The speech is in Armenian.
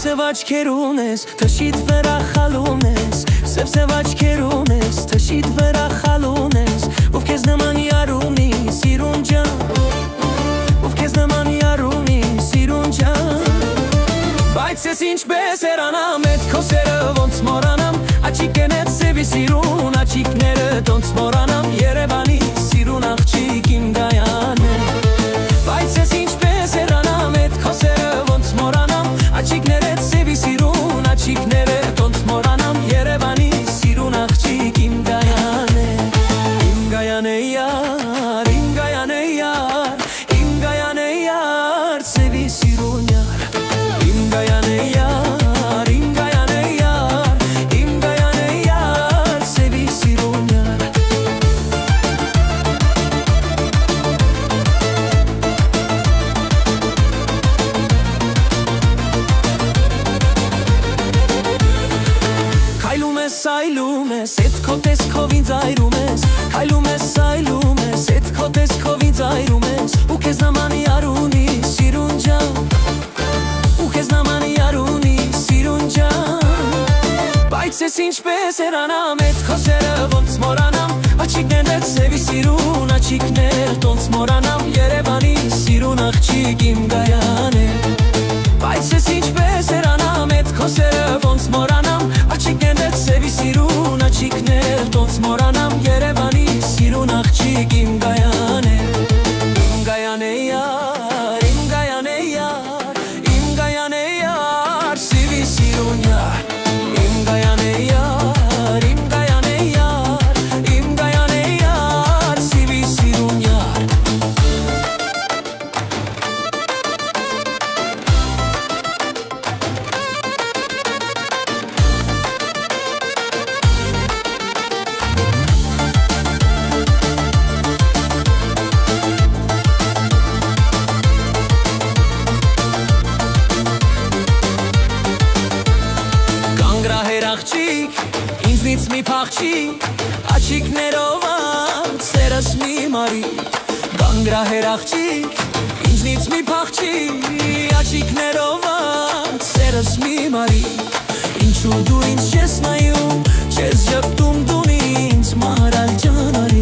Սև աչքեր ունես, թշիդ վրա խալուն ես, Սև աչքեր ունես, թշիդ վրա խալուն ես, Ով քեզ նման յար ունի, սիրուն ջան, Ով քեզ նման յար ունի, սիրուն ջան, Բայց ես ինչպես երանամ, էդ քո սերը ոնց մորանամ, Աչիկենետ սևի սիրուն, աչիկները տոնց մորանամ, Երևանի սիրուն աղջիկ իմ Գայան է, Բայց ես ինչպես երանամ, էդ քո սերը ոնց մորանամ, Աչիկներդ սևի սիրուն, աչիկները տոնց մորանամ, Երևանի սիրուն աղջիկ իմ Գայան է, Իմ Գայան է յար, իմ Գայան է յար, Իմ Գայան է յար, սևի սիրուն յար, Իմ Գայան է յար, իմ Գայան է յար, Իմ Գայան է յար, սևի սիրուն յար Քայլում ես, այլում ես, էդ քո տեսքով ինձ այրում ես, Քայլում ես, այլում ես, էդ քո տեսքով ինձ այրում ես, Ու քեզ նման յար ունի, սիրուն ջան, Ու քեզ նման յար ունի, սիրուն ջան, Բայց ես ինչպես երանամ, էդ քո սերը ոնց մորանամ, Աչիկներդ սևի սիրուն, աչիկներ տոնց մորանամ, Երևանի սիրուն աղջիկ իմ Գայան է, Բայց ես ինչպես երանամ, էդ քո սերը ոնց մորանամ, Աչիկներդ սևի սիրուն, աչիկներ տոնց մորանամ, Երևանի սիրուն աղջիկ իմ Գայան է, Իմ Գայան է յար, իմ Գայան է յար, Իմ Գայան է յար, սևի սիրուն յար, Իմ Գայան է յար, իմ Գայան է յար, Իմ Գայան է յար, սևի սիրուն յար Աղջիկ, ինձնից մի փախչի, Աչիկներով անց սերս մի մարի, Գանգրահեր աղջիկ, ինձնից մի փախչի, Աչիկներով անց սերս մի մարի, Ինչու դու ինձ չես նայում, չես ժպտում դուն ինձ մարալ ջան արի